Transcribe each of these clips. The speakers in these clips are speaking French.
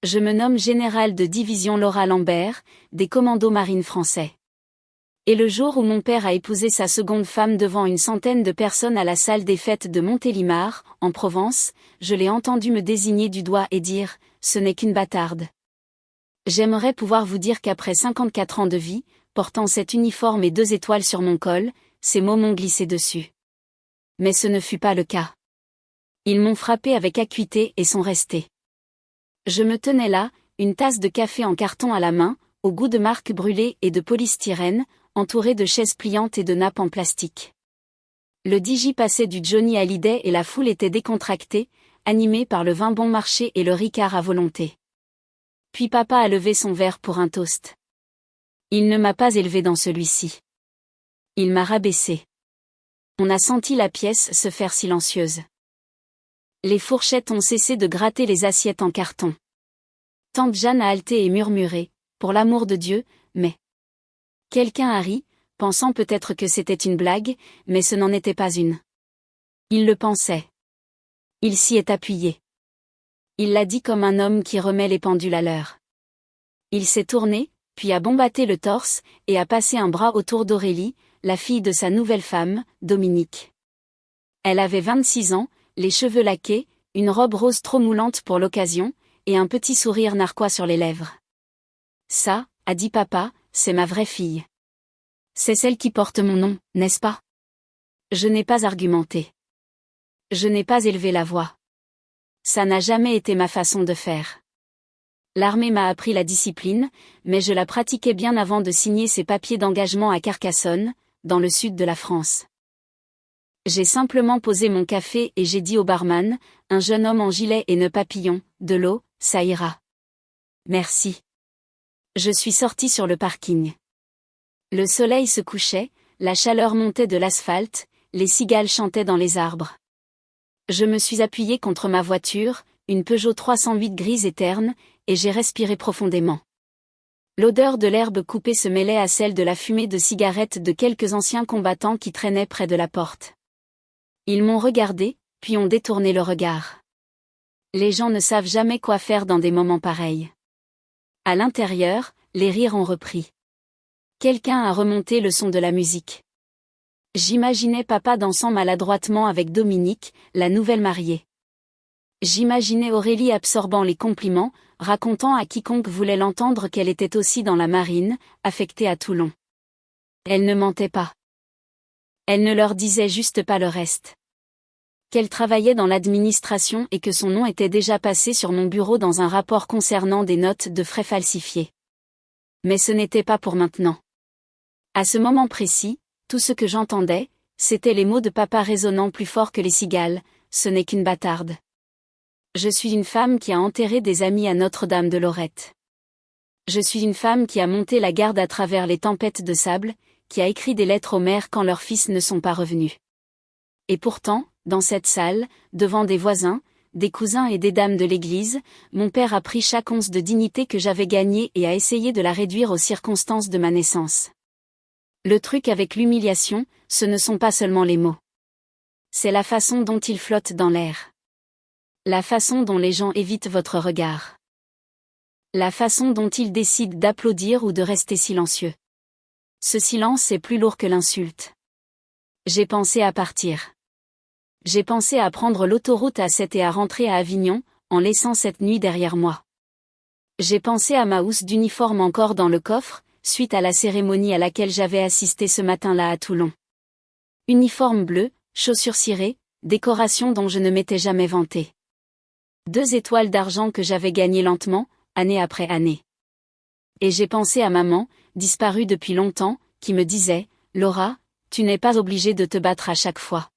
Je me nomme général de division Laura Lambert, des commandos marines français. Et le jour où mon père a épousé sa seconde femme devant une centaine de personnes à la salle des fêtes de Montélimar, en Provence, je l'ai entendu me désigner du doigt et dire « Ce n'est qu'une bâtarde ». J'aimerais pouvoir vous dire qu'après 54 ans de vie, portant cet uniforme et 2 étoiles sur mon col, ces mots m'ont glissé dessus. Mais ce ne fut pas le cas. Ils m'ont frappé avec acuité et sont restés. Je me tenais là, une tasse de café en carton à la main, au goût de marque brûlée et de polystyrène, entouré de chaises pliantes et de nappes en plastique. Le DJ passait du Johnny Hallyday et la foule était décontractée, animée par le vin bon marché et le Ricard à volonté. Puis papa a levé son verre pour un toast. Il ne m'a pas élevé dans celui-ci. Il m'a rabaissé. On a senti la pièce se faire silencieuse. Les fourchettes ont cessé de gratter les assiettes en carton. Tante Jeanne a halté et murmuré, pour l'amour de Dieu, mais... Quelqu'un a ri, pensant peut-être que c'était une blague, mais ce n'en était pas une. Il le pensait. Il s'y est appuyé. Il l'a dit comme un homme qui remet les pendules à l'heure. Il s'est tourné, puis a bombatté le torse, et a passé un bras autour d'Aurélie, la fille de sa nouvelle femme, Dominique. Elle avait 26 ans, les cheveux laqués, une robe rose trop moulante pour l'occasion, et un petit sourire narquois sur les lèvres. Ça, a dit papa, c'est ma vraie fille. C'est celle qui porte mon nom, n'est-ce pas? Je n'ai pas argumenté. Je n'ai pas élevé la voix. Ça n'a jamais été ma façon de faire. L'armée m'a appris la discipline, mais je la pratiquais bien avant de signer ces papiers d'engagement à Carcassonne, dans le sud de la France. J'ai simplement posé mon café et j'ai dit au barman, un jeune homme en gilet et nœud papillon, de l'eau, ça ira. Merci. Je suis sorti sur le parking. Le soleil se couchait, la chaleur montait de l'asphalte, les cigales chantaient dans les arbres. Je me suis appuyé contre ma voiture, une Peugeot 308 grise et terne, et j'ai respiré profondément. L'odeur de l'herbe coupée se mêlait à celle de la fumée de cigarette de quelques anciens combattants qui traînaient près de la porte. Ils m'ont regardé, puis ont détourné le regard. Les gens ne savent jamais quoi faire dans des moments pareils. À l'intérieur, les rires ont repris. Quelqu'un a remonté le son de la musique. J'imaginais papa dansant maladroitement avec Dominique, la nouvelle mariée. J'imaginais Aurélie absorbant les compliments, racontant à quiconque voulait l'entendre qu'elle était aussi dans la marine, affectée à Toulon. Elle ne mentait pas. Elle ne leur disait juste pas le reste. Qu'elle travaillait dans l'administration et que son nom était déjà passé sur mon bureau dans un rapport concernant des notes de frais falsifiées. Mais ce n'était pas pour maintenant. À ce moment précis, tout ce que j'entendais, c'était les mots de papa résonnant plus fort que les cigales, ce n'est qu'une bâtarde. Je suis une femme qui a enterré des amis à Notre-Dame de Lorette. Je suis une femme qui a monté la garde à travers les tempêtes de sable, qui a écrit des lettres aux mères quand leurs fils ne sont pas revenus. Et pourtant, dans cette salle, devant des voisins, des cousins et des dames de l'église, mon père a pris chaque once de dignité que j'avais gagnée et a essayé de la réduire aux circonstances de ma naissance. Le truc avec l'humiliation, ce ne sont pas seulement les mots. C'est la façon dont ils flottent dans l'air. La façon dont les gens évitent votre regard. La façon dont ils décident d'applaudir ou de rester silencieux. Ce silence est plus lourd que l'insulte. J'ai pensé à partir. J'ai pensé à prendre l'autoroute A7 et à rentrer à Avignon, en laissant cette nuit derrière moi. J'ai pensé à ma housse d'uniforme encore dans le coffre, suite à la cérémonie à laquelle j'avais assisté ce matin-là à Toulon. Uniforme bleu, chaussures cirées, décoration dont je ne m'étais jamais vantée. 2 étoiles d'argent que j'avais gagnées lentement, année après année. Et j'ai pensé à maman, disparue depuis longtemps, qui me disait, « Laura, tu n'es pas obligée de te battre à chaque fois.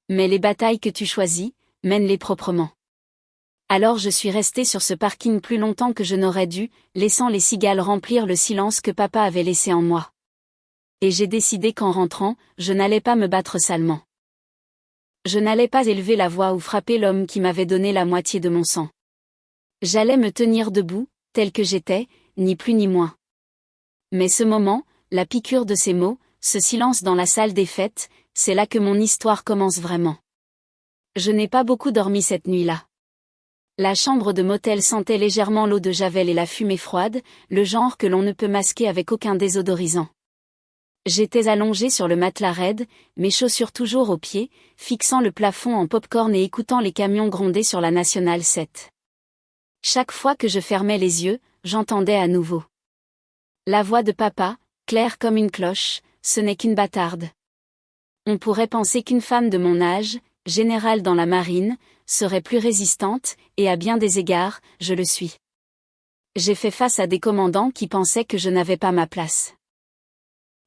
Mais les batailles que tu choisis, mène-les proprement. » Alors je suis restée sur ce parking plus longtemps que je n'aurais dû, laissant les cigales remplir le silence que papa avait laissé en moi. Et j'ai décidé qu'en rentrant, je n'allais pas me battre salement. Je n'allais pas élever la voix ou frapper l'homme qui m'avait donné la moitié de mon sang. J'allais me tenir debout, tel que j'étais, ni plus ni moins. Mais ce moment, la piqûre de ces mots, ce silence dans la salle des fêtes, c'est là que mon histoire commence vraiment. Je n'ai pas beaucoup dormi cette nuit-là. La chambre de motel sentait légèrement l'eau de javel et la fumée froide, le genre que l'on ne peut masquer avec aucun désodorisant. J'étais allongé sur le matelas raide, mes chaussures toujours aux pieds, fixant le plafond en pop-corn et écoutant les camions gronder sur la Nationale 7. Chaque fois que je fermais les yeux, j'entendais à nouveau la voix de papa, claire comme une cloche, ce n'est qu'une bâtarde. On pourrait penser qu'une femme de mon âge, générale dans la marine, serait plus résistante, et à bien des égards, je le suis. J'ai fait face à des commandants qui pensaient que je n'avais pas ma place.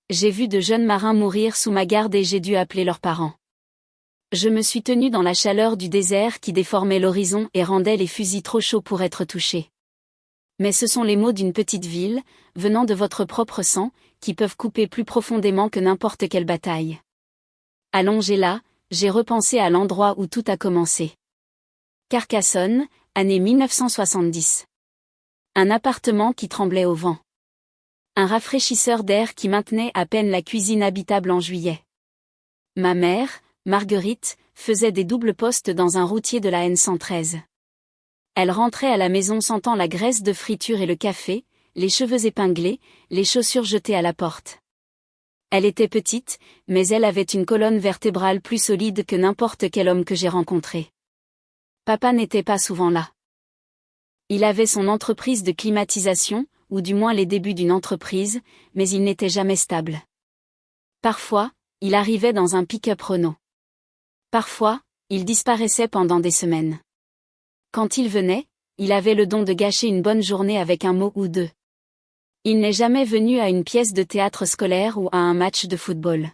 J'ai vu de jeunes marins mourir sous ma garde et j'ai dû appeler leurs parents. Je me suis tenu dans la chaleur du désert qui déformait l'horizon et rendait les fusils trop chauds pour être touchés. Mais ce sont les mots d'une petite ville, venant de votre propre sang, qui peuvent couper plus profondément que n'importe quelle bataille. Allongé là, j'ai repensé à l'endroit où tout a commencé. Carcassonne, année 1970. Un appartement qui tremblait au vent. Un rafraîchisseur d'air qui maintenait à peine la cuisine habitable en juillet. Ma mère, Marguerite, faisait des doubles postes dans un routier de la N113. Elle rentrait à la maison sentant la graisse de friture et le café, les cheveux épinglés, les chaussures jetées à la porte. Elle était petite, mais elle avait une colonne vertébrale plus solide que n'importe quel homme que j'ai rencontré. Papa n'était pas souvent là. Il avait son entreprise de climatisation, ou du moins les débuts d'une entreprise, mais il n'était jamais stable. Parfois, il arrivait dans un pick-up Renault. Parfois, il disparaissait pendant des semaines. Quand il venait, il avait le don de gâcher une bonne journée avec un mot ou deux. Il n'est jamais venu à une pièce de théâtre scolaire ou à un match de football.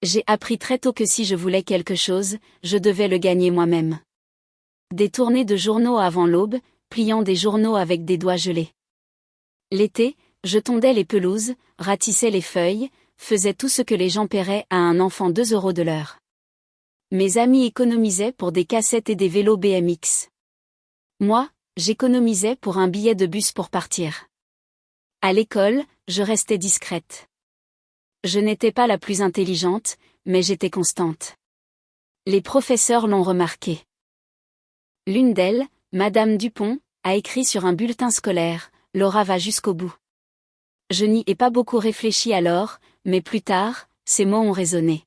J'ai appris très tôt que si je voulais quelque chose, je devais le gagner moi-même. Des tournées de journaux avant l'aube, pliant des journaux avec des doigts gelés. L'été, je tondais les pelouses, ratissais les feuilles, faisais tout ce que les gens paieraient à un enfant 2 € de l'heure. Mes amis économisaient pour des cassettes et des vélos BMX. Moi, j'économisais pour un billet de bus pour partir. À l'école, je restais discrète. Je n'étais pas la plus intelligente, mais j'étais constante. Les professeurs l'ont remarqué. L'une d'elles, Madame Dupont, a écrit sur un bulletin scolaire, « Laura va jusqu'au bout ». Je n'y ai pas beaucoup réfléchi alors, mais plus tard, ces mots ont résonné.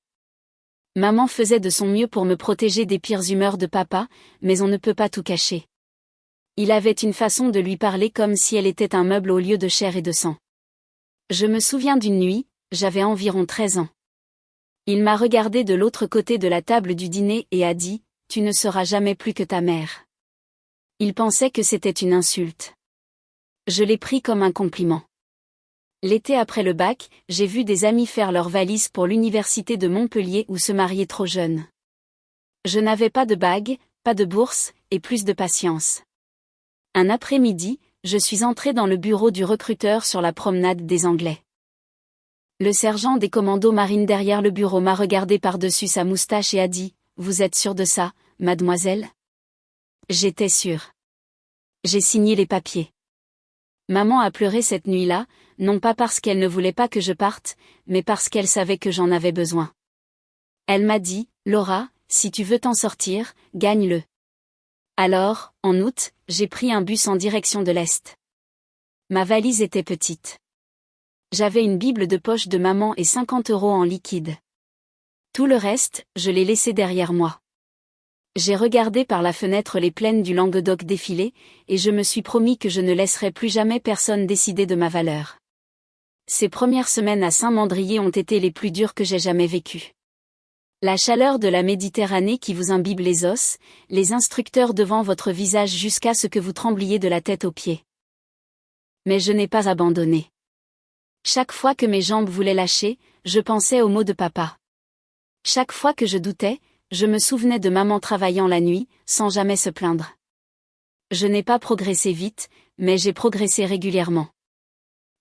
Maman faisait de son mieux pour me protéger des pires humeurs de papa, mais on ne peut pas tout cacher. Il avait une façon de lui parler comme si elle était un meuble au lieu de chair et de sang. Je me souviens d'une nuit, j'avais environ 13 ans. Il m'a regardé de l'autre côté de la table du dîner et a dit, « Tu ne seras jamais plus que ta mère ». Il pensait que c'était une insulte. Je l'ai pris comme un compliment. L'été après le bac, j'ai vu des amis faire leurs valises pour l'université de Montpellier ou se marier trop jeunes. Je n'avais pas de bague, pas de bourse, et plus de patience. Un après-midi, je suis entré dans le bureau du recruteur sur la promenade des Anglais. Le sergent des commandos marines derrière le bureau m'a regardé par-dessus sa moustache et a dit, « Vous êtes sûre de ça, mademoiselle ?» J'étais sûre. J'ai signé les papiers. Maman a pleuré cette nuit-là, non pas parce qu'elle ne voulait pas que je parte, mais parce qu'elle savait que j'en avais besoin. Elle m'a dit, « Laura, si tu veux t'en sortir, gagne-le. » Alors, en août, j'ai pris un bus en direction de l'Est. Ma valise était petite. J'avais une bible de poche de maman et 50 € en liquide. Tout le reste, je l'ai laissé derrière moi. J'ai regardé par la fenêtre les plaines du Languedoc défiler, et je me suis promis que je ne laisserai plus jamais personne décider de ma valeur. Ces premières semaines à Saint-Mandrier ont été les plus dures que j'ai jamais vécues. La chaleur de la Méditerranée qui vous imbibe les os, les instructeurs devant votre visage jusqu'à ce que vous trembliez de la tête aux pieds. Mais je n'ai pas abandonné. Chaque fois que mes jambes voulaient lâcher, je pensais aux mots de papa. Chaque fois que je doutais, je me souvenais de maman travaillant la nuit, sans jamais se plaindre. Je n'ai pas progressé vite, mais j'ai progressé régulièrement.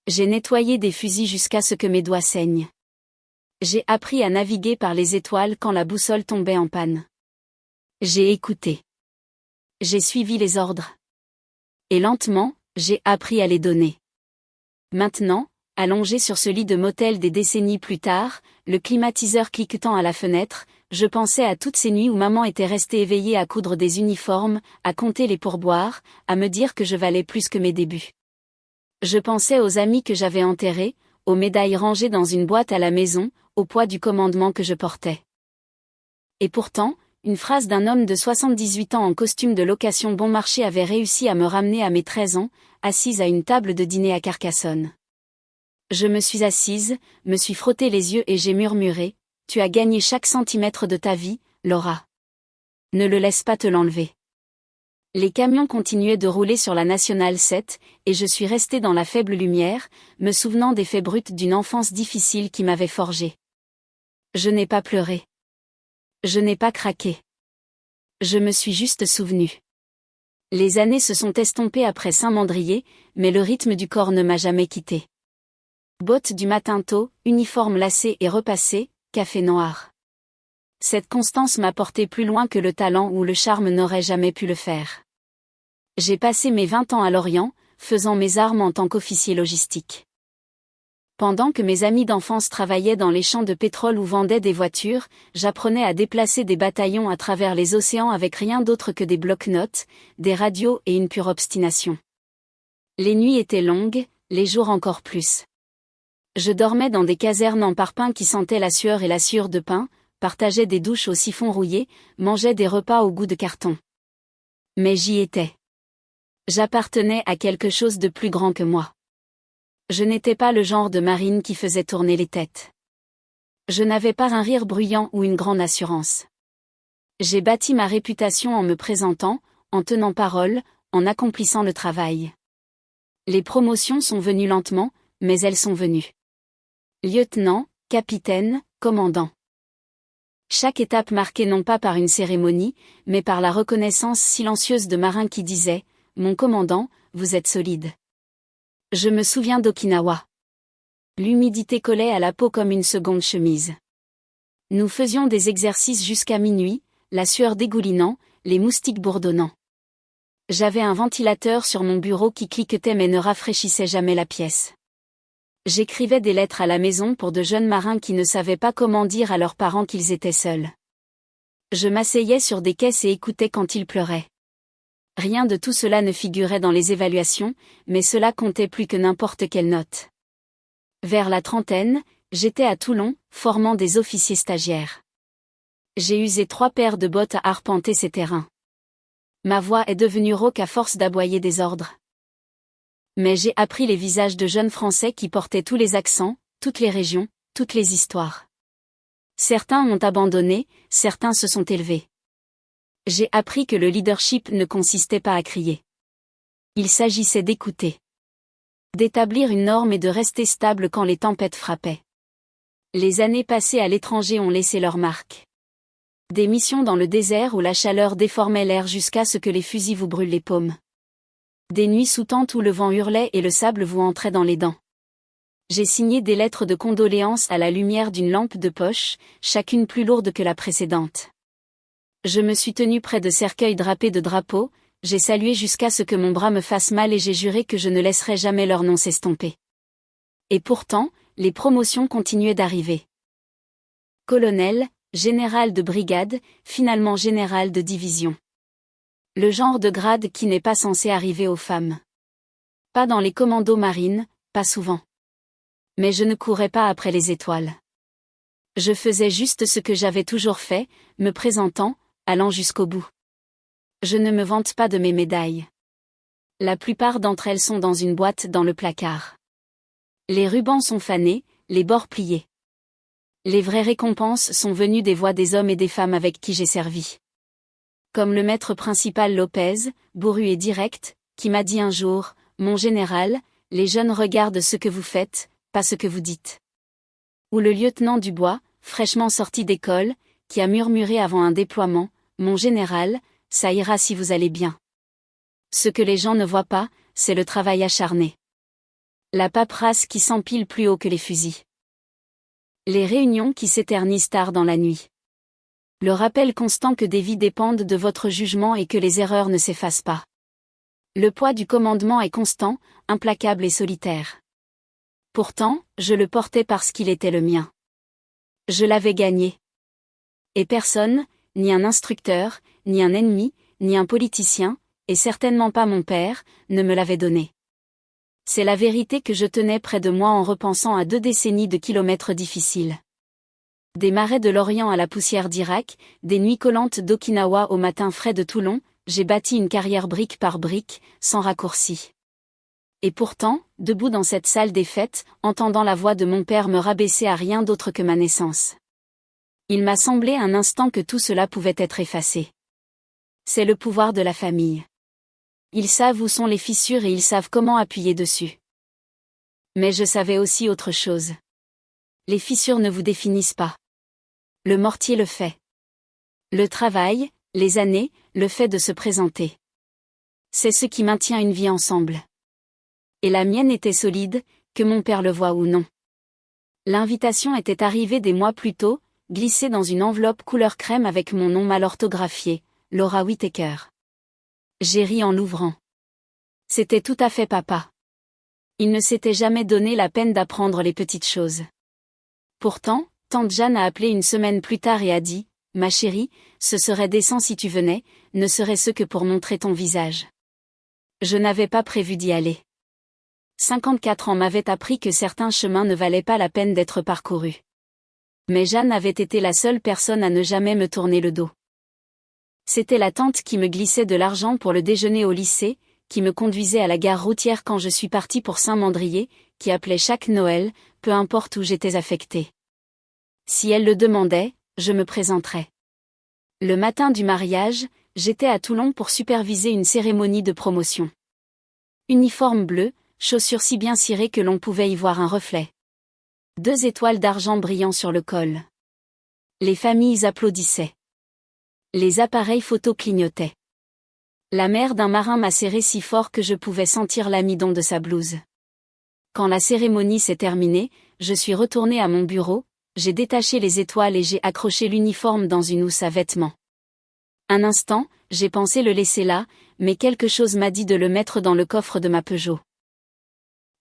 J'ai nettoyé des fusils jusqu'à ce que mes doigts saignent. J'ai appris à naviguer par les étoiles quand la boussole tombait en panne. J'ai écouté. J'ai suivi les ordres. Et lentement, j'ai appris à les donner. Maintenant, allongé sur ce lit de motel des décennies plus tard, le climatiseur cliquetant à la fenêtre, Je pensais à toutes ces nuits où maman était restée éveillée à coudre des uniformes, à compter les pourboires, à me dire que je valais plus que mes débuts. Je pensais aux amis que j'avais enterrés, aux médailles rangées dans une boîte à la maison, au poids du commandement que je portais. Et pourtant, une phrase d'un homme de 78 ans en costume de location bon marché avait réussi à me ramener à mes 13 ans, assise à une table de dîner à Carcassonne. Je me suis assise, me suis frotté les yeux et j'ai murmuré, « Tu as gagné chaque centimètre de ta vie, Laura. Ne le laisse pas te l'enlever. » Les camions continuaient de rouler sur la Nationale 7, et je suis restée dans la faible lumière, me souvenant des faits bruts d'une enfance difficile qui m'avait forgée. Je n'ai pas pleuré. Je n'ai pas craqué. Je me suis juste souvenue. Les années se sont estompées après Saint-Mandrier, mais le rythme du corps ne m'a jamais quitté. Bottes du matin tôt, uniforme lacé et repassé, café noir. Cette constance m'a porté plus loin que le talent ou le charme n'aurait jamais pu le faire. J'ai passé mes 20 ans à Lorient, faisant mes armes en tant qu'officier logistique. Pendant que mes amis d'enfance travaillaient dans les champs de pétrole ou vendaient des voitures, j'apprenais à déplacer des bataillons à travers les océans avec rien d'autre que des bloc-notes, des radios et une pure obstination. Les nuits étaient longues, les jours encore plus. Je dormais dans des casernes en parpaing qui sentaient la sueur et la sciure de pain, partageais des douches au siphon rouillé, mangeais des repas au goût de carton. Mais j'y étais. J'appartenais à quelque chose de plus grand que moi. Je n'étais pas le genre de marine qui faisait tourner les têtes. Je n'avais pas un rire bruyant ou une grande assurance. J'ai bâti ma réputation en me présentant, en tenant parole, en accomplissant le travail. Les promotions sont venues lentement, mais elles sont venues. Lieutenant, capitaine, commandant. Chaque étape marquée non pas par une cérémonie, mais par la reconnaissance silencieuse de marins qui disaient « Mon commandant, vous êtes solide ». Je me souviens d'Okinawa. L'humidité collait à la peau comme une seconde chemise. Nous faisions des exercices jusqu'à minuit, la sueur dégoulinant, les moustiques bourdonnant. J'avais un ventilateur sur mon bureau qui cliquetait mais ne rafraîchissait jamais la pièce. J'écrivais des lettres à la maison pour de jeunes marins qui ne savaient pas comment dire à leurs parents qu'ils étaient seuls. Je m'asseyais sur des caisses et écoutais quand ils pleuraient. Rien de tout cela ne figurait dans les évaluations, mais cela comptait plus que n'importe quelle note. Vers la trentaine, j'étais à Toulon, formant des officiers stagiaires. J'ai usé 3 paires de bottes à arpenter ces terrains. Ma voix est devenue rauque à force d'aboyer des ordres. Mais j'ai appris les visages de jeunes Français qui portaient tous les accents, toutes les régions, toutes les histoires. Certains ont abandonné, certains se sont élevés. J'ai appris que le leadership ne consistait pas à crier. Il s'agissait d'écouter. D'établir une norme et de rester stable quand les tempêtes frappaient. Les années passées à l'étranger ont laissé leur marque. Des missions dans le désert où la chaleur déformait l'air jusqu'à ce que les fusils vous brûlent les paumes. Des nuits sous tente où le vent hurlait et le sable vous entrait dans les dents. J'ai signé des lettres de condoléances à la lumière d'une lampe de poche, chacune plus lourde que la précédente. Je me suis tenu près de cercueils drapés de drapeaux, j'ai salué jusqu'à ce que mon bras me fasse mal et j'ai juré que je ne laisserais jamais leur nom s'estomper. Et pourtant, les promotions continuaient d'arriver. Colonel, général de brigade, finalement général de division. Le genre de grade qui n'est pas censé arriver aux femmes. Pas dans les commandos marines, pas souvent. Mais je ne courais pas après les étoiles. Je faisais juste ce que j'avais toujours fait, me présentant, allant jusqu'au bout. Je ne me vante pas de mes médailles. La plupart d'entre elles sont dans une boîte dans le placard. Les rubans sont fanés, les bords pliés. Les vraies récompenses sont venues des voix des hommes et des femmes avec qui j'ai servi. Comme le maître principal Lopez, bourru et direct, qui m'a dit un jour, « Mon général, les jeunes regardent ce que vous faites, pas ce que vous dites. » Ou le lieutenant Dubois, fraîchement sorti d'école, qui a murmuré avant un déploiement, « Mon général, ça ira si vous allez bien. » Ce que les gens ne voient pas, c'est le travail acharné. La paperasse qui s'empile plus haut que les fusils. Les réunions qui s'éternisent tard dans la nuit. Le rappel constant que des vies dépendent de votre jugement et que les erreurs ne s'effacent pas. Le poids du commandement est constant, implacable et solitaire. Pourtant, je le portais parce qu'il était le mien. Je l'avais gagné. Et personne, ni un instructeur, ni un ennemi, ni un politicien, et certainement pas mon père, ne me l'avait donné. C'est la vérité que je tenais près de moi en repensant à 2 décennies de kilomètres difficiles. Des marais de l'Orient à la poussière d'Irak, des nuits collantes d'Okinawa au matin frais de Toulon, j'ai bâti une carrière brique par brique, sans raccourci. Et pourtant, debout dans cette salle des fêtes, entendant la voix de mon père me rabaisser à rien d'autre que ma naissance. Il m'a semblé un instant que tout cela pouvait être effacé. C'est le pouvoir de la famille. Ils savent où sont les fissures et ils savent comment appuyer dessus. Mais je savais aussi autre chose. Les fissures ne vous définissent pas. Le mortier le fait. Le travail, les années, le fait de se présenter. C'est ce qui maintient une vie ensemble. Et la mienne était solide, que mon père le voie ou non. L'invitation était arrivée des mois plus tôt, glissée dans une enveloppe couleur crème avec mon nom mal orthographié, Laura Whittaker. J'ai ri en l'ouvrant. C'était tout à fait papa. Il ne s'était jamais donné la peine d'apprendre les petites choses. Pourtant, tante Jeanne a appelé une semaine plus tard et a dit « Ma chérie, ce serait décent si tu venais, ne serait-ce que pour montrer ton visage. » Je n'avais pas prévu d'y aller. 54 ans m'avaient appris que certains chemins ne valaient pas la peine d'être parcourus. Mais Jeanne avait été la seule personne à ne jamais me tourner le dos. C'était la tante qui me glissait de l'argent pour le déjeuner au lycée, qui me conduisait à la gare routière quand je suis partie pour Saint-Mandrier, qui appelait chaque Noël, peu importe où j'étais affectée. Si elle le demandait, je me présenterais. Le matin du mariage, j'étais à Toulon pour superviser une cérémonie de promotion. Uniforme bleu, chaussures si bien cirées que l'on pouvait y voir un reflet. 2 étoiles d'argent brillant sur le col. Les familles applaudissaient. Les appareils photo clignotaient. La mère d'un marin m'a serré si fort que je pouvais sentir l'amidon de sa blouse. Quand la cérémonie s'est terminée, je suis retournée à mon bureau, j'ai détaché les étoiles et j'ai accroché l'uniforme dans une housse à vêtements. Un instant, j'ai pensé le laisser là, mais quelque chose m'a dit de le mettre dans le coffre de ma Peugeot.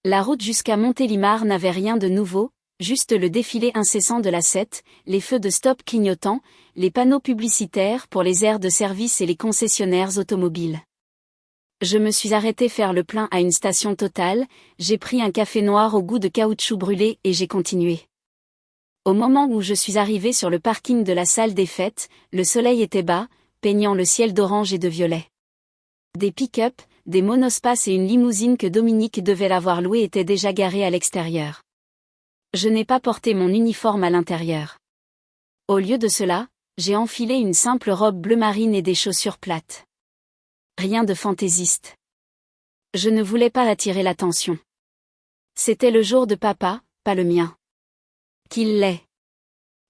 La route jusqu'à Montélimar n'avait rien de nouveau, juste le défilé incessant de la 7, les feux de stop clignotants, les panneaux publicitaires pour les aires de service et les concessionnaires automobiles. Je me suis arrêté faire le plein à une station Total, j'ai pris un café noir au goût de caoutchouc brûlé et j'ai continué. Au moment où je suis arrivé sur le parking de la salle des fêtes, le soleil était bas, peignant le ciel d'orange et de violet. Des pick-up, des monospaces et une limousine que Dominique devait l'avoir louée étaient déjà garés à l'extérieur. Je n'ai pas porté mon uniforme à l'intérieur. Au lieu de cela, j'ai enfilé une simple robe bleu marine et des chaussures plates. Rien de fantaisiste. Je ne voulais pas attirer l'attention. C'était le jour de papa, pas le mien. Qu'il l'est.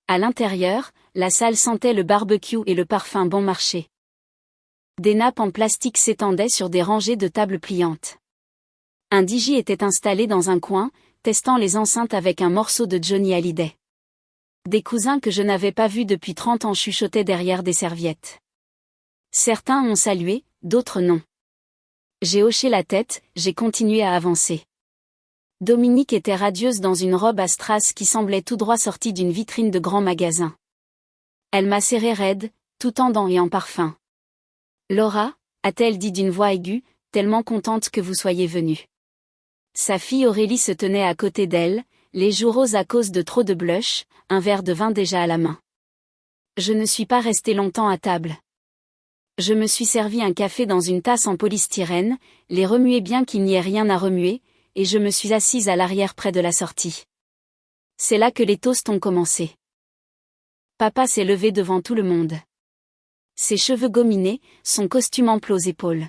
À l'intérieur, la salle sentait le barbecue et le parfum bon marché. Des nappes en plastique s'étendaient sur des rangées de tables pliantes. Un DJ était installé dans un coin, testant les enceintes avec un morceau de Johnny Hallyday. Des cousins que je n'avais pas vus depuis 30 ans chuchotaient derrière des serviettes. Certains ont salué, d'autres non. J'ai hoché la tête, j'ai continué à avancer. Dominique était radieuse dans une robe à strass qui semblait tout droit sortie d'une vitrine de grand magasin. Elle m'a serré raide, tout en dents et en parfum. Laura, a-t-elle dit d'une voix aiguë, tellement contente que vous soyez venue. Sa fille Aurélie se tenait à côté d'elle, les joues roses à cause de trop de blush, un verre de vin déjà à la main. Je ne suis pas restée longtemps à table. Je me suis servi un café dans une tasse en polystyrène, les remuai bien qu'il n'y ait rien à remuer, et je me suis assise à l'arrière près de la sortie. C'est là que les toasts ont commencé. Papa s'est levé devant tout le monde. Ses cheveux gominés, son costume ample aux épaules.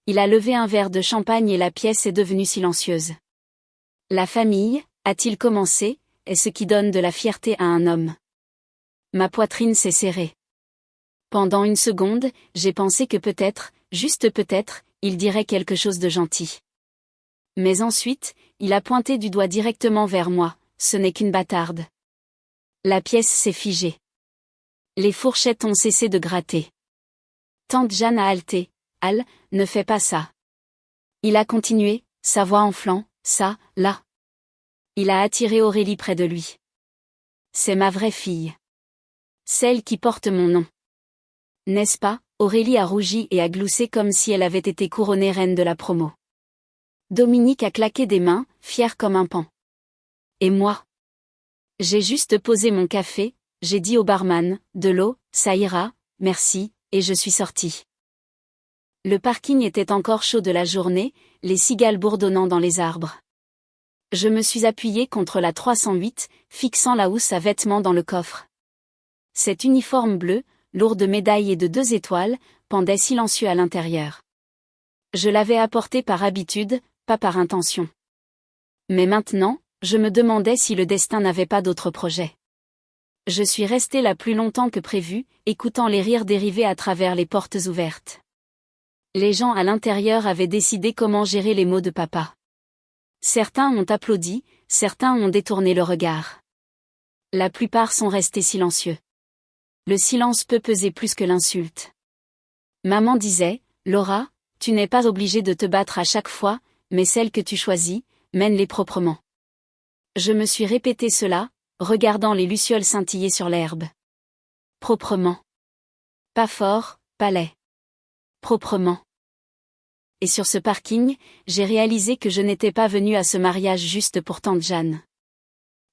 Il a levé un verre de champagne et la pièce est devenue silencieuse. La famille, a-t-il commencé, est ce qui donne de la fierté à un homme. Ma poitrine s'est serrée. Pendant une seconde, j'ai pensé que peut-être, juste peut-être, il dirait quelque chose de gentil. Mais ensuite, il a pointé du doigt directement vers moi, ce n'est qu'une bâtarde. La pièce s'est figée. Les fourchettes ont cessé de gratter. Tante Jeanne a halté. Al, ne fais pas ça. Il a continué, sa voix enflant, ça, là. Il a attiré Aurélie près de lui. C'est ma vraie fille. Celle qui porte mon nom. N'est-ce pas? Aurélie a rougi et a gloussé comme si elle avait été couronnée reine de la promo. Dominique a claqué des mains, fière comme un paon. Et moi? J'ai juste posé mon café, j'ai dit au barman, de l'eau, ça ira, merci, et je suis sortie. Le parking était encore chaud de la journée, les cigales bourdonnant dans les arbres. Je me suis appuyée contre la 308, fixant la housse à vêtements dans le coffre. Cet uniforme bleu, lourd de médailles et de 2 étoiles, pendait silencieux à l'intérieur. Je l'avais apporté par habitude, pas par intention. Mais maintenant, je me demandais si le destin n'avait pas d'autre projet. Je suis restée là plus longtemps que prévu, écoutant les rires dériver à travers les portes ouvertes. Les gens à l'intérieur avaient décidé comment gérer les mots de papa. Certains ont applaudi, certains ont détourné le regard. La plupart sont restés silencieux. Le silence peut peser plus que l'insulte. Maman disait, Laura, tu n'es pas obligée de te battre à chaque fois, mais celle que tu choisis, mène-les proprement. Je me suis répété cela, regardant les lucioles scintiller sur l'herbe. Proprement. Pas fort, pas laid. Proprement. Et sur ce parking, j'ai réalisé que je n'étais pas venue à ce mariage juste pour tante Jeanne.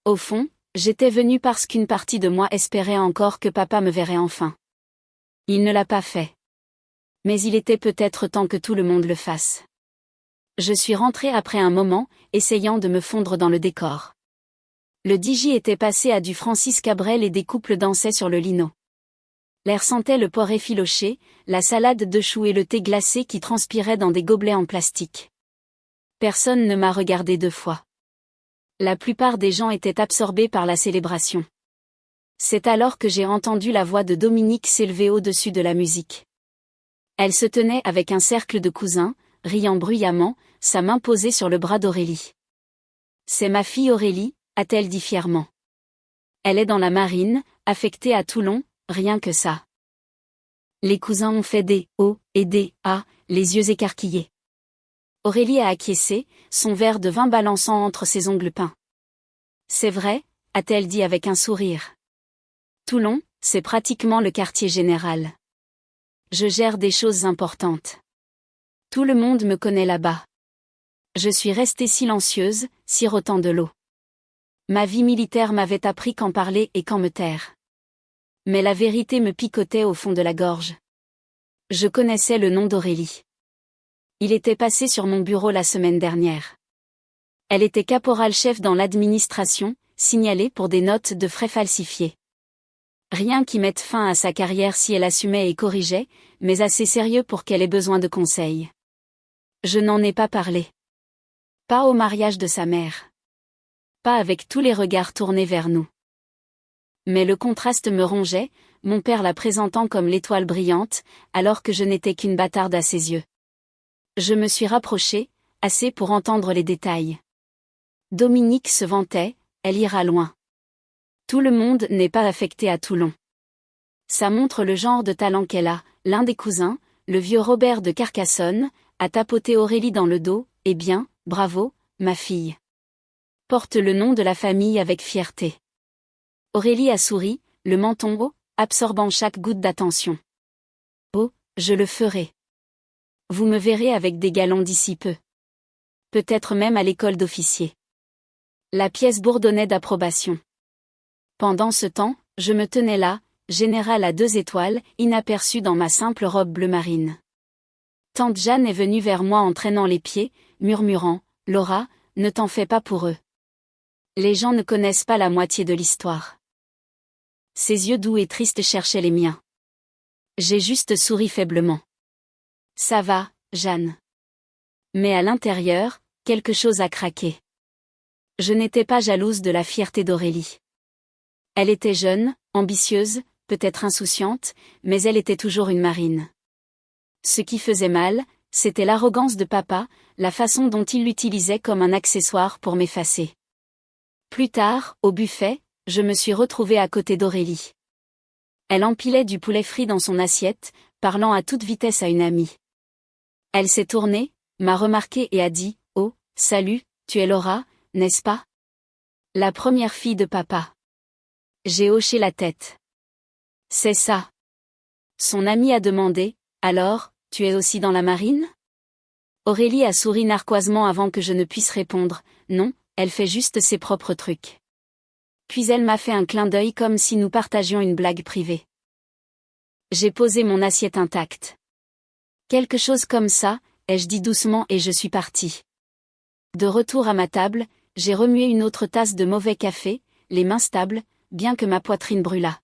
Au fond, j'étais venue parce qu'une partie de moi espérait encore que papa me verrait enfin. Il ne l'a pas fait. Mais il était peut-être temps que tout le monde le fasse. Je suis rentrée après un moment, essayant de me fondre dans le décor. Le DJ était passé à du Francis Cabrel et des couples dansaient sur le lino. L'air sentait le porc effiloché, la salade de choux et le thé glacé qui transpirait dans des gobelets en plastique. Personne ne m'a regardé 2 fois. La plupart des gens étaient absorbés par la célébration. C'est alors que j'ai entendu la voix de Dominique s'élever au-dessus de la musique. Elle se tenait avec un cercle de cousins, riant bruyamment, sa main posée sur le bras d'Aurélie. « C'est ma fille Aurélie », a-t-elle dit fièrement. Elle est dans la marine, affectée à Toulon, rien que ça. Les cousins ont fait des « oh » et des « ah », les yeux écarquillés. Aurélie a acquiescé, son verre de vin balançant entre ses ongles peints. « C'est vrai », a-t-elle dit avec un sourire. Toulon, c'est pratiquement le quartier général. Je gère des choses importantes. Tout le monde me connaît là-bas. Je suis restée silencieuse, sirotant de l'eau. Ma vie militaire m'avait appris quand parler et quand me taire. Mais la vérité me picotait au fond de la gorge. Je connaissais le nom d'Aurélie. Il était passé sur mon bureau la semaine dernière. Elle était caporal-chef dans l'administration, signalée pour des notes de frais falsifiées. Rien qui mette fin à sa carrière si elle assumait et corrigeait, mais assez sérieux pour qu'elle ait besoin de conseils. Je n'en ai pas parlé. Pas au mariage de sa mère. Pas avec tous les regards tournés vers nous. Mais le contraste me rongeait, mon père la présentant comme l'étoile brillante, alors que je n'étais qu'une bâtarde à ses yeux. Je me suis rapprochée, assez pour entendre les détails. Dominique se vantait, elle ira loin. Tout le monde n'est pas affecté à Toulon. Ça montre le genre de talent qu'elle a. L'un des cousins, le vieux Robert de Carcassonne, a tapoté Aurélie dans le dos, eh bien, bravo, ma fille. Porte le nom de la famille avec fierté. Aurélie a souri, le menton haut, absorbant chaque goutte d'attention. Oh, je le ferai. Vous me verrez avec des galons d'ici peu. Peut-être même à l'école d'officier. La pièce bourdonnait d'approbation. Pendant ce temps, je me tenais là, général à 2 étoiles, inaperçu dans ma simple robe bleu marine. Tante Jeanne est venue vers moi en traînant les pieds, murmurant, « Laura, ne t'en fais pas pour eux. Les gens ne connaissent pas la moitié de l'histoire. » Ses yeux doux et tristes cherchaient les miens. J'ai juste souri faiblement. « Ça va, Jeanne. » Mais à l'intérieur, quelque chose a craqué. Je n'étais pas jalouse de la fierté d'Aurélie. Elle était jeune, ambitieuse, peut-être insouciante, mais elle était toujours une marine. Ce qui faisait mal, c'était l'arrogance de papa, la façon dont il l'utilisait comme un accessoire pour m'effacer. Plus tard, au buffet, je me suis retrouvée à côté d'Aurélie. Elle empilait du poulet frit dans son assiette, parlant à toute vitesse à une amie. Elle s'est tournée, m'a remarqué et a dit « Oh, salut, tu es Laura, n'est-ce pas? La première fille de papa. » J'ai hoché la tête. C'est ça. Son ami a demandé, alors, tu es aussi dans la marine? Aurélie a souri narquoisement avant que je ne puisse répondre, non, elle fait juste ses propres trucs. Puis elle m'a fait un clin d'œil comme si nous partagions une blague privée. J'ai posé mon assiette intacte. Quelque chose comme ça, ai-je dit doucement et je suis partie. De retour à ma table, j'ai remué une autre tasse de mauvais café, les mains stables, bien que ma poitrine brûlât.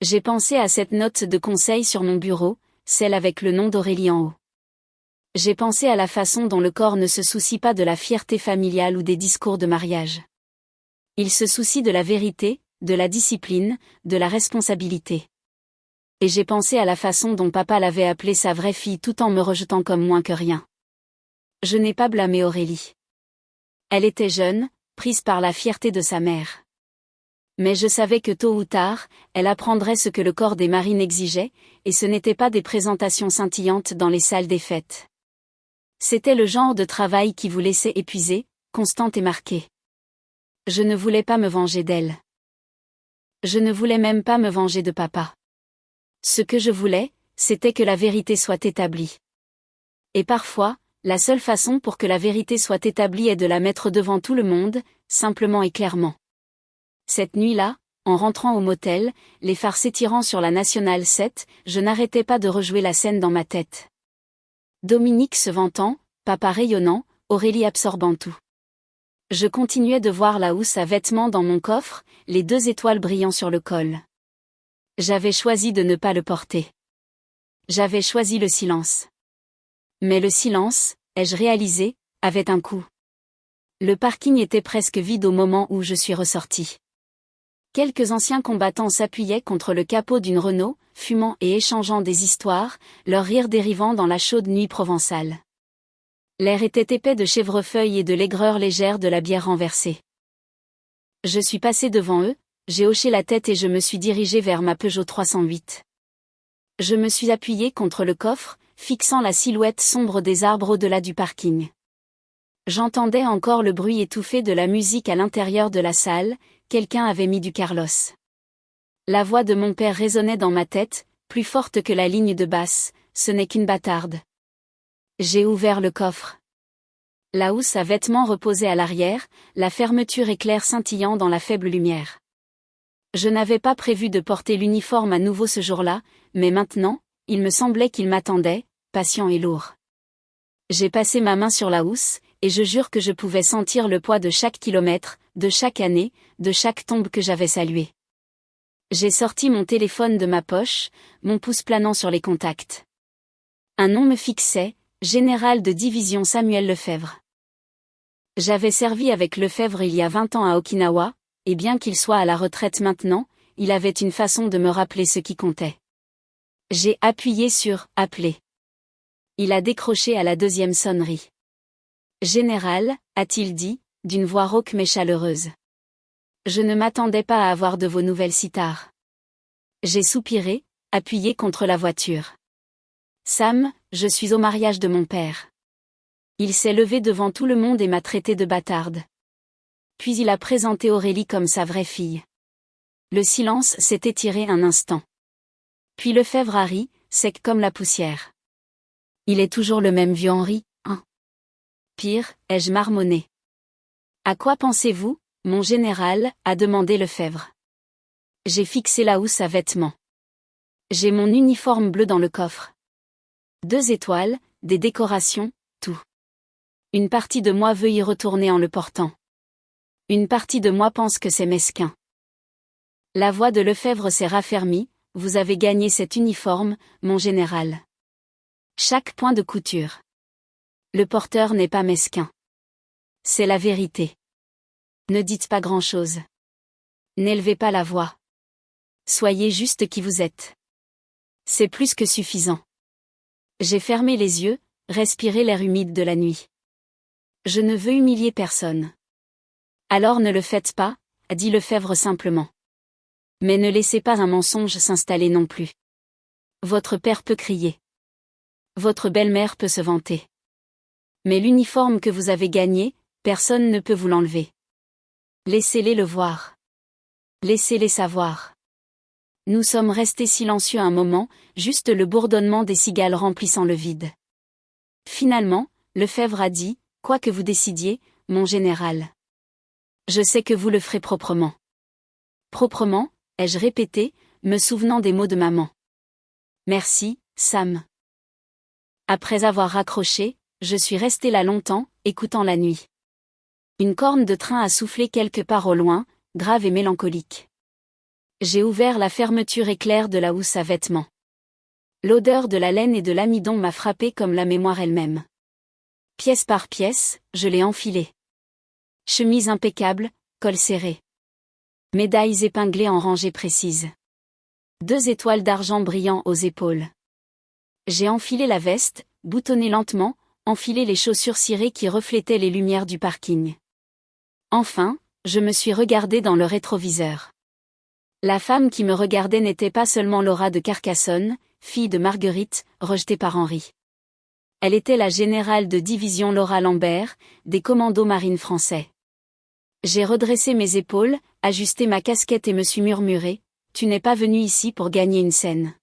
J'ai pensé à cette note de conseil sur mon bureau, celle avec le nom d'Aurélie en haut. J'ai pensé à la façon dont le corps ne se soucie pas de la fierté familiale ou des discours de mariage. Il se soucie de la vérité, de la discipline, de la responsabilité. Et j'ai pensé à la façon dont papa l'avait appelée sa vraie fille tout en me rejetant comme moins que rien. Je n'ai pas blâmé Aurélie. Elle était jeune, prise par la fierté de sa mère. Mais je savais que tôt ou tard, elle apprendrait ce que le corps des marines exigeait, et ce n'était pas des présentations scintillantes dans les salles des fêtes. C'était le genre de travail qui vous laissait épuisée, constante et marquée. Je ne voulais pas me venger d'elle. Je ne voulais même pas me venger de papa. Ce que je voulais, c'était que la vérité soit établie. Et parfois, la seule façon pour que la vérité soit établie est de la mettre devant tout le monde, simplement et clairement. Cette nuit-là, en rentrant au motel, les phares s'étirant sur la Nationale 7, je n'arrêtais pas de rejouer la scène dans ma tête. Dominique se vantant, papa rayonnant, Aurélie absorbant tout. Je continuais de voir la housse à vêtements dans mon coffre, les 2 étoiles brillant sur le col. J'avais choisi de ne pas le porter. J'avais choisi le silence. Mais le silence, ai-je réalisé, avait un coût. Le parking était presque vide au moment où je suis ressorti. Quelques anciens combattants s'appuyaient contre le capot d'une Renault, fumant et échangeant des histoires, leur rire dérivant dans la chaude nuit provençale. L'air était épais de chèvrefeuille et de l'aigreur légère de la bière renversée. Je suis passé devant eux, j'ai hoché la tête et je me suis dirigé vers ma Peugeot 308. Je me suis appuyé contre le coffre, fixant la silhouette sombre des arbres au-delà du parking. J'entendais encore le bruit étouffé de la musique à l'intérieur de la salle, quelqu'un avait mis du Carlos. La voix de mon père résonnait dans ma tête, plus forte que la ligne de basse, ce n'est qu'une bâtarde. J'ai ouvert le coffre. La housse à vêtements reposait à l'arrière, la fermeture éclair scintillant dans la faible lumière. Je n'avais pas prévu de porter l'uniforme à nouveau ce jour-là, mais maintenant, il me semblait qu'il m'attendait, patient et lourd. J'ai passé ma main sur la housse, et je jure que je pouvais sentir le poids de chaque kilomètre, de chaque année, de chaque tombe que j'avais saluée. J'ai sorti mon téléphone de ma poche, mon pouce planant sur les contacts. Un nom me fixait, général de division Samuel Lefebvre. J'avais servi avec Lefebvre il y a 20 ans à Okinawa, et bien qu'il soit à la retraite maintenant, il avait une façon de me rappeler ce qui comptait. J'ai appuyé sur « Appeler ». Il a décroché à la 2e sonnerie. « Général », a-t-il dit, d'une voix rauque mais chaleureuse. Je ne m'attendais pas à avoir de vos nouvelles si tard. J'ai soupiré, appuyé contre la voiture. Sam, je suis au mariage de mon père. Il s'est levé devant tout le monde et m'a traité de bâtarde. Puis il a présenté Aurélie comme sa vraie fille. Le silence s'est étiré un instant. Puis Lefebvre a ri, sec comme la poussière. Il est toujours le même vieux Henri, hein? Pire, ai-je marmonné. À quoi pensez-vous, mon général, a demandé Lefebvre. J'ai fixé la housse à vêtements. J'ai mon uniforme bleu dans le coffre. 2 étoiles, des décorations, tout. Une partie de moi veut y retourner en le portant. Une partie de moi pense que c'est mesquin. La voix de Lefebvre s'est raffermie, vous avez gagné cet uniforme, mon général. Chaque point de couture. Le porteur n'est pas mesquin. C'est la vérité. Ne dites pas grand-chose. N'élevez pas la voix. Soyez juste qui vous êtes. C'est plus que suffisant. J'ai fermé les yeux, respiré l'air humide de la nuit. Je ne veux humilier personne. Alors ne le faites pas, a dit Lefebvre simplement. Mais ne laissez pas un mensonge s'installer non plus. Votre père peut crier. Votre belle-mère peut se vanter. Mais l'uniforme que vous avez gagné, personne ne peut vous l'enlever. Laissez-les le voir. Laissez-les savoir. Nous sommes restés silencieux un moment, juste le bourdonnement des cigales remplissant le vide. Finalement, Lefebvre a dit, « Quoi que vous décidiez, mon général. Je sais que vous le ferez proprement. » Proprement, ai-je répété, me souvenant des mots de maman. Merci, Sam. Après avoir raccroché, je suis resté là longtemps, écoutant la nuit. Une corne de train a soufflé quelque part au loin, grave et mélancolique. J'ai ouvert la fermeture éclair de la housse à vêtements. L'odeur de la laine et de l'amidon m'a frappé comme la mémoire elle-même. Pièce par pièce, je l'ai enfilée. Chemise impeccable, col serré. Médailles épinglées en rangées précises. 2 étoiles d'argent brillant aux épaules. J'ai enfilé la veste, boutonné lentement, enfilé les chaussures cirées qui reflétaient les lumières du parking. Enfin, je me suis regardé dans le rétroviseur. La femme qui me regardait n'était pas seulement Laura de Carcassonne, fille de Marguerite, rejetée par Henri. Elle était la générale de division Laura Lambert, des commandos marines français. J'ai redressé mes épaules, ajusté ma casquette et me suis murmuré, « Tu n'es pas venu ici pour gagner une scène.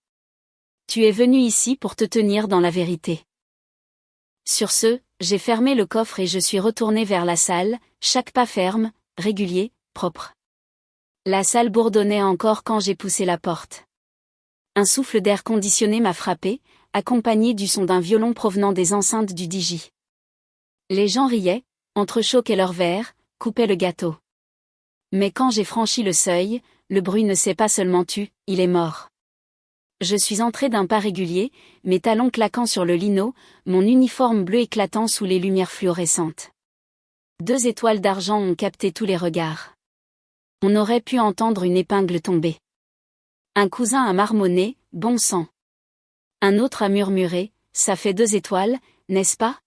Tu es venu ici pour te tenir dans la vérité. » Sur ce, j'ai fermé le coffre et je suis retourné vers la salle, chaque pas ferme, régulier, propre. La salle bourdonnait encore quand j'ai poussé la porte. Un souffle d'air conditionné m'a frappé, accompagné du son d'un violon provenant des enceintes du DJ. Les gens riaient, entrechoquaient leurs verres, coupaient le gâteau. Mais quand j'ai franchi le seuil, le bruit ne s'est pas seulement tu, il est mort. Je suis entré d'un pas régulier, mes talons claquant sur le lino, mon uniforme bleu éclatant sous les lumières fluorescentes. 2 étoiles d'argent ont capté tous les regards. On aurait pu entendre une épingle tomber. Un cousin a marmonné, bon sang. Un autre a murmuré, ça fait 2 étoiles, n'est-ce pas?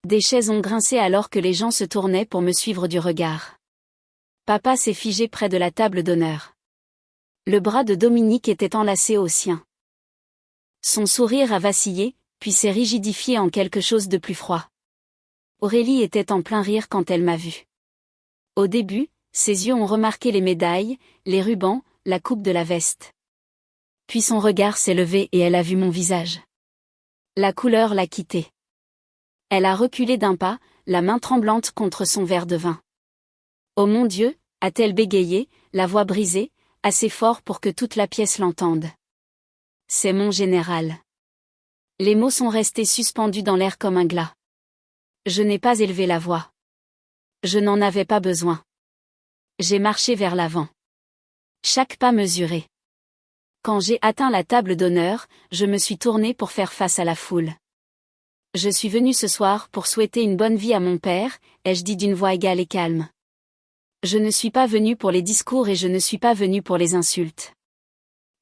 Des chaises ont grincé alors que les gens se tournaient pour me suivre du regard. Papa s'est figé près de la table d'honneur. Le bras de Dominique était enlacé au sien. Son sourire a vacillé, puis s'est rigidifié en quelque chose de plus froid. Aurélie était en plein rire quand elle m'a vu. Au début, ses yeux ont remarqué les médailles, les rubans, la coupe de la veste. Puis son regard s'est levé et elle a vu mon visage. La couleur l'a quitté. Elle a reculé d'un pas, la main tremblante contre son verre de vin. « Oh mon Dieu !» a-t-elle bégayé, la voix brisée, assez fort pour que toute la pièce l'entende. « C'est mon général. » Les mots sont restés suspendus dans l'air comme un glas. Je n'ai pas élevé la voix. Je n'en avais pas besoin. J'ai marché vers l'avant. Chaque pas mesuré. Quand j'ai atteint la table d'honneur, je me suis tourné pour faire face à la foule. Je suis venu ce soir pour souhaiter une bonne vie à mon père, ai-je dit d'une voix égale et calme. Je ne suis pas venu pour les discours et je ne suis pas venu pour les insultes.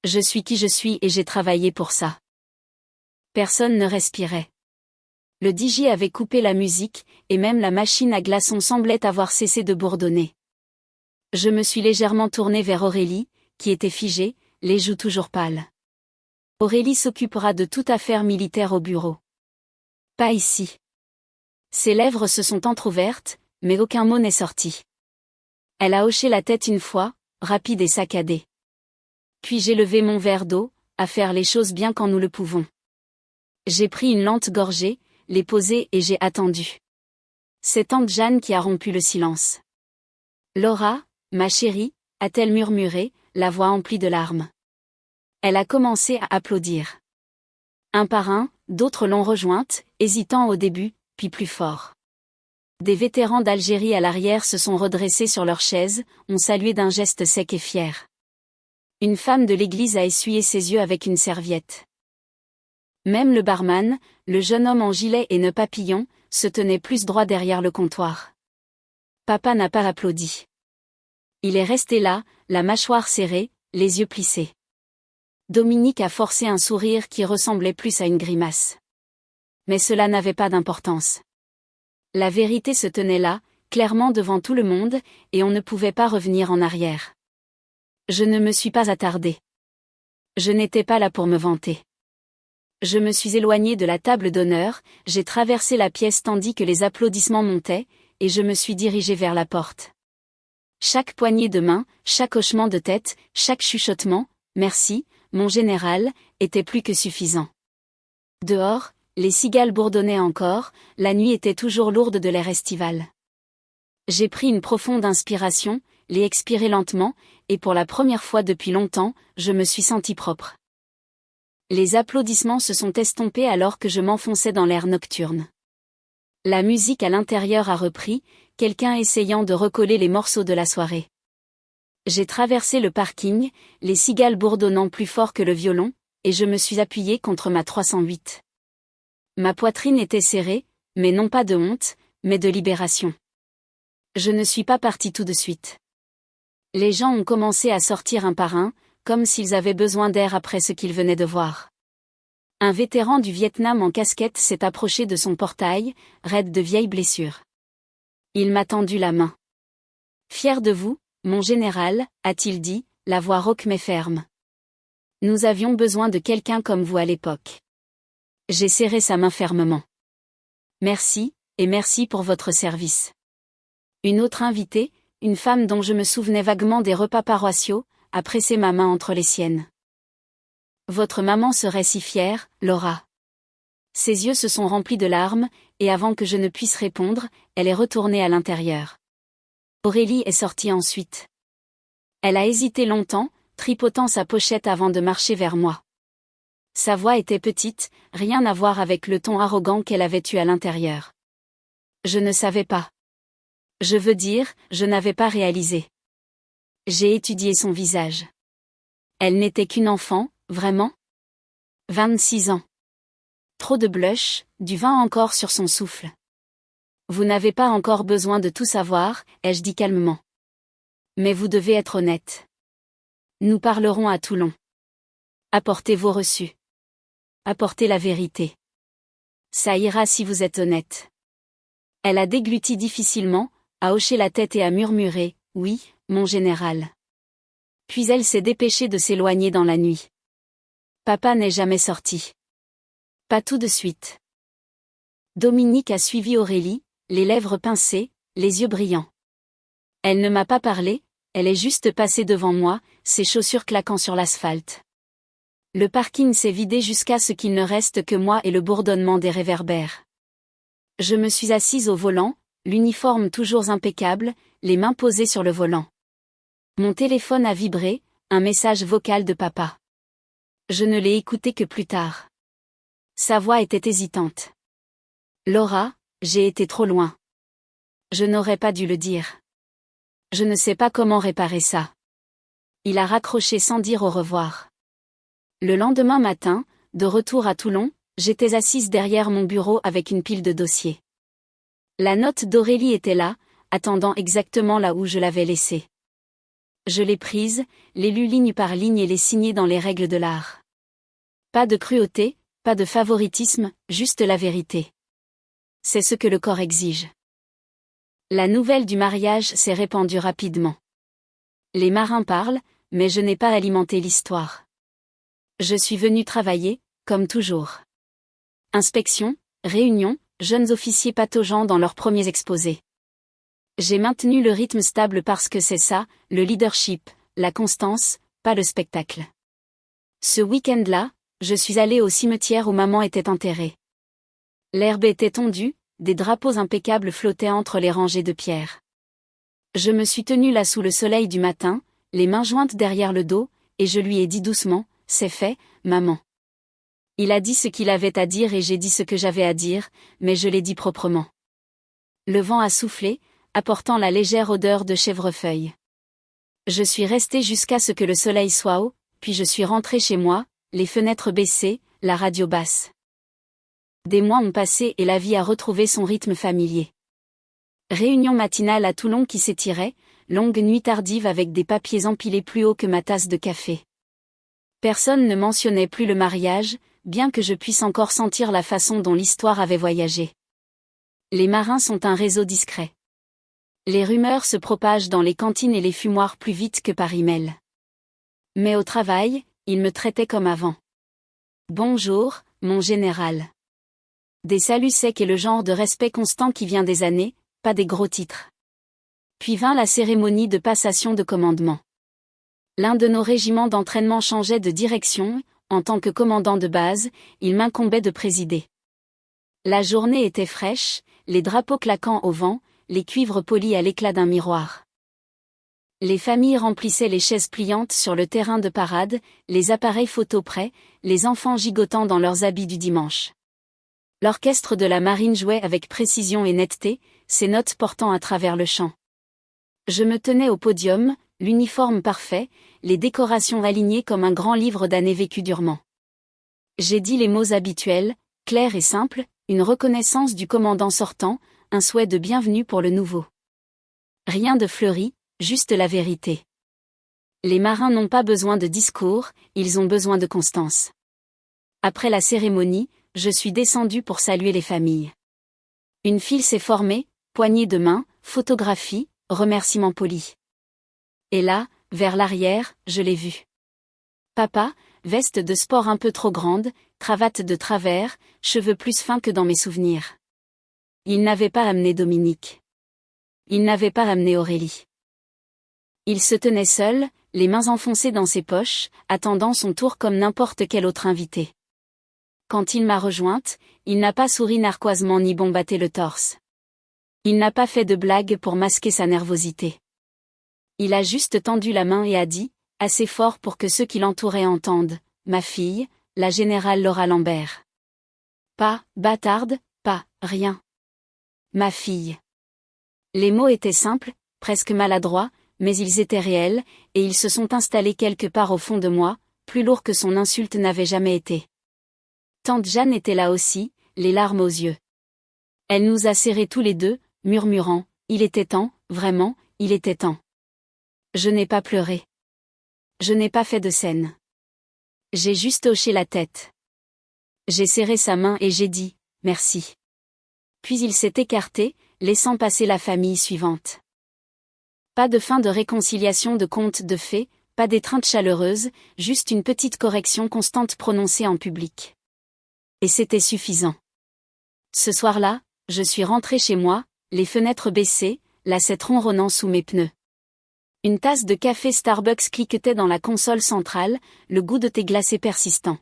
Je suis qui je suis et j'ai travaillé pour ça. Personne ne respirait. Le DJ avait coupé la musique, et même la machine à glaçons semblait avoir cessé de bourdonner. Je me suis légèrement tourné vers Aurélie, qui était figée, les joues toujours pâles. Aurélie s'occupera de toute affaire militaire au bureau. Pas ici. Ses lèvres se sont entr'ouvertes, mais aucun mot n'est sorti. Elle a hoché la tête une fois, rapide et saccadée. Puis j'ai levé mon verre d'eau, à faire les choses bien quand nous le pouvons. J'ai pris une lente gorgée, l'ai posée et j'ai attendu. C'est tante Jeanne qui a rompu le silence. « Laura, ma chérie » a-t-elle murmuré, la voix emplie de larmes. Elle a commencé à applaudir. Un par un, d'autres l'ont rejointe, hésitant au début, puis plus fort. Des vétérans d'Algérie à l'arrière se sont redressés sur leurs chaises, ont salué d'un geste sec et fier. Une femme de l'église a essuyé ses yeux avec une serviette. Même le barman, le jeune homme en gilet et nœud papillon, se tenait plus droit derrière le comptoir. Papa n'a pas applaudi. Il est resté là, la mâchoire serrée, les yeux plissés. Dominique a forcé un sourire qui ressemblait plus à une grimace. Mais cela n'avait pas d'importance. La vérité se tenait là, clairement devant tout le monde, et on ne pouvait pas revenir en arrière. Je ne me suis pas attardé. Je n'étais pas là pour me vanter. Je me suis éloigné de la table d'honneur, j'ai traversé la pièce tandis que les applaudissements montaient, et je me suis dirigé vers la porte. Chaque poignée de main, chaque hochement de tête, chaque chuchotement, merci, mon général, était plus que suffisant. Dehors, les cigales bourdonnaient encore, la nuit était toujours lourde de l'air estival. J'ai pris une profonde inspiration, l'ai expirée lentement, et pour la première fois depuis longtemps, je me suis senti propre. Les applaudissements se sont estompés alors que je m'enfonçais dans l'air nocturne. La musique à l'intérieur a repris, quelqu'un essayant de recoller les morceaux de la soirée. J'ai traversé le parking, les cigales bourdonnant plus fort que le violon, et je me suis appuyé contre ma 308. Ma poitrine était serrée, mais non pas de honte, mais de libération. Je ne suis pas parti tout de suite. Les gens ont commencé à sortir un par un, comme s'ils avaient besoin d'air après ce qu'ils venaient de voir. Un vétéran du Vietnam en casquette s'est approché de son portail, raide de vieilles blessures. Il m'a tendu la main. « Fier de vous, mon général », a-t-il dit, la voix rauque mais ferme. Nous avions besoin de quelqu'un comme vous à l'époque. J'ai serré sa main fermement. Merci, et merci pour votre service. Une autre invitée, une femme dont je me souvenais vaguement des repas paroissiaux, a pressé ma main entre les siennes. Votre maman serait si fière, Laura. Ses yeux se sont remplis de larmes, et avant que je ne puisse répondre, elle est retournée à l'intérieur. Aurélie est sortie ensuite. Elle a hésité longtemps, tripotant sa pochette avant de marcher vers moi. Sa voix était petite, rien à voir avec le ton arrogant qu'elle avait eu à l'intérieur. Je ne savais pas. Je veux dire, je n'avais pas réalisé. J'ai étudié son visage. Elle n'était qu'une enfant, vraiment ? 26 ans. Trop de blush, du vin encore sur son souffle. Vous n'avez pas encore besoin de tout savoir, ai-je dit calmement. Mais vous devez être honnête. Nous parlerons à Toulon. Apportez vos reçus. Apportez la vérité. Ça ira si vous êtes honnête. Elle a dégluti difficilement, a hoché la tête et a murmuré, « Oui, mon général. » Puis elle s'est dépêchée de s'éloigner dans la nuit. Papa n'est jamais sorti. Pas tout de suite. Dominique a suivi Aurélie, les lèvres pincées, les yeux brillants. Elle ne m'a pas parlé, elle est juste passée devant moi, ses chaussures claquant sur l'asphalte. Le parking s'est vidé jusqu'à ce qu'il ne reste que moi et le bourdonnement des réverbères. Je me suis assise au volant, l'uniforme toujours impeccable, les mains posées sur le volant. Mon téléphone a vibré, un message vocal de papa. Je ne l'ai écouté que plus tard. Sa voix était hésitante. Laura, j'ai été trop loin. Je n'aurais pas dû le dire. Je ne sais pas comment réparer ça. Il a raccroché sans dire au revoir. Le lendemain matin, de retour à Toulon, j'étais assise derrière mon bureau avec une pile de dossiers. La note d'Aurélie était là, attendant exactement là où je l'avais laissée. Je l'ai prise, l'ai lue ligne par ligne et l'ai signée dans les règles de l'art. Pas de cruauté, pas de favoritisme, juste la vérité. C'est ce que le corps exige. La nouvelle du mariage s'est répandue rapidement. Les marins parlent, mais je n'ai pas alimenté l'histoire. Je suis venue travailler, comme toujours. Inspection, réunion, jeunes officiers pataugeant dans leurs premiers exposés. J'ai maintenu le rythme stable parce que c'est ça, le leadership, la constance, pas le spectacle. Ce week-end-là, je suis allée au cimetière où maman était enterrée. L'herbe était tondue, des drapeaux impeccables flottaient entre les rangées de pierres. Je me suis tenue là sous le soleil du matin, les mains jointes derrière le dos, et je lui ai dit doucement, « C'est fait, maman. » Il a dit ce qu'il avait à dire et j'ai dit ce que j'avais à dire, mais je l'ai dit proprement. Le vent a soufflé, apportant la légère odeur de chèvrefeuille. Je suis restée jusqu'à ce que le soleil soit haut, puis je suis rentrée chez moi, les fenêtres baissées, la radio basse. Des mois ont passé et la vie a retrouvé son rythme familier. Réunion matinale à Toulon qui s'étirait, longue nuit tardive avec des papiers empilés plus haut que ma tasse de café. Personne ne mentionnait plus le mariage, bien que je puisse encore sentir la façon dont l'histoire avait voyagé. Les marins sont un réseau discret. Les rumeurs se propagent dans les cantines et les fumoirs plus vite que par email. Mais au travail, ils me traitaient comme avant. Bonjour, mon général. Des saluts secs et le genre de respect constant qui vient des années, pas des gros titres. Puis vint la cérémonie de passation de commandement. L'un de nos régiments d'entraînement changeait de direction, en tant que commandant de base, il m'incombait de présider. La journée était fraîche, les drapeaux claquant au vent, les cuivres polis à l'éclat d'un miroir. Les familles remplissaient les chaises pliantes sur le terrain de parade, les appareils photo prêts, les enfants gigotant dans leurs habits du dimanche. L'orchestre de la marine jouait avec précision et netteté, ses notes portant à travers le champ. Je me tenais au podium, l'uniforme parfait, les décorations alignées comme un grand livre d'années vécues durement. J'ai dit les mots habituels, clairs et simples, une reconnaissance du commandant sortant, un souhait de bienvenue pour le nouveau. Rien de fleuri, juste la vérité. Les marins n'ont pas besoin de discours, ils ont besoin de constance. Après la cérémonie, je suis descendu pour saluer les familles. Une file s'est formée, poignée de main, photographie, remerciements polis. Et là, vers l'arrière, je l'ai vu. Papa, veste de sport un peu trop grande, cravate de travers, cheveux plus fins que dans mes souvenirs. Il n'avait pas amené Dominique. Il n'avait pas amené Aurélie. Il se tenait seul, les mains enfoncées dans ses poches, attendant son tour comme n'importe quel autre invité. Quand il m'a rejointe, il n'a pas souri narquoisement ni bombatté le torse. Il n'a pas fait de blague pour masquer sa nervosité. Il a juste tendu la main et a dit, assez fort pour que ceux qui l'entouraient entendent, « Ma fille, la générale Laura Lambert. » Pas « bâtarde », pas « rien. » Ma fille. Les mots étaient simples, presque maladroits, mais ils étaient réels, et ils se sont installés quelque part au fond de moi, plus lourds que son insulte n'avait jamais été. Tante Jeanne était là aussi, les larmes aux yeux. Elle nous a serrés tous les deux, murmurant, « Il était temps, vraiment, il était temps. » Je n'ai pas pleuré. Je n'ai pas fait de scène. J'ai juste hoché la tête. J'ai serré sa main et j'ai dit, « Merci. » Puis il s'est écarté, laissant passer la famille suivante. Pas de fin de réconciliation de contes de fées, pas d'étreinte chaleureuse, juste une petite correction constante prononcée en public. Et c'était suffisant. Ce soir-là, je suis rentré chez moi, les fenêtres baissées, l'assiette ronronnant sous mes pneus. Une tasse de café Starbucks cliquetait dans la console centrale, le goût de thé glacé persistant.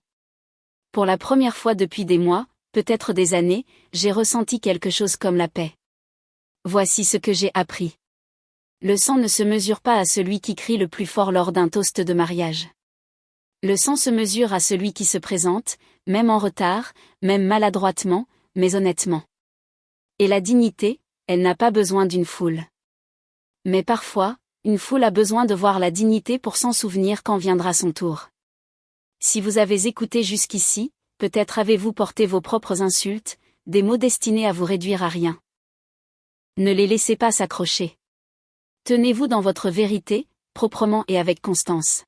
Pour la première fois depuis des mois, peut-être des années, j'ai ressenti quelque chose comme la paix. Voici ce que j'ai appris. Le sang ne se mesure pas à celui qui crie le plus fort lors d'un toast de mariage. Le sang se mesure à celui qui se présente, même en retard, même maladroitement, mais honnêtement. Et la dignité, elle n'a pas besoin d'une foule. Mais parfois, une foule a besoin de voir la dignité pour s'en souvenir quand viendra son tour. Si vous avez écouté jusqu'ici, peut-être avez-vous porté vos propres insultes, des mots destinés à vous réduire à rien. Ne les laissez pas s'accrocher. Tenez-vous dans votre vérité, proprement et avec constance.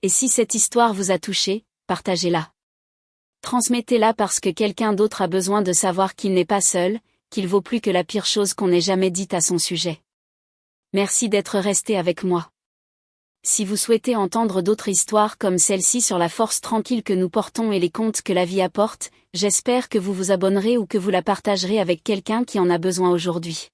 Et si cette histoire vous a touché, partagez-la. Transmettez-la parce que quelqu'un d'autre a besoin de savoir qu'il n'est pas seul, qu'il vaut plus que la pire chose qu'on ait jamais dite à son sujet. Merci d'être resté avec moi. Si vous souhaitez entendre d'autres histoires comme celle-ci sur la force tranquille que nous portons et les contes que la vie apporte, j'espère que vous vous abonnerez ou que vous la partagerez avec quelqu'un qui en a besoin aujourd'hui.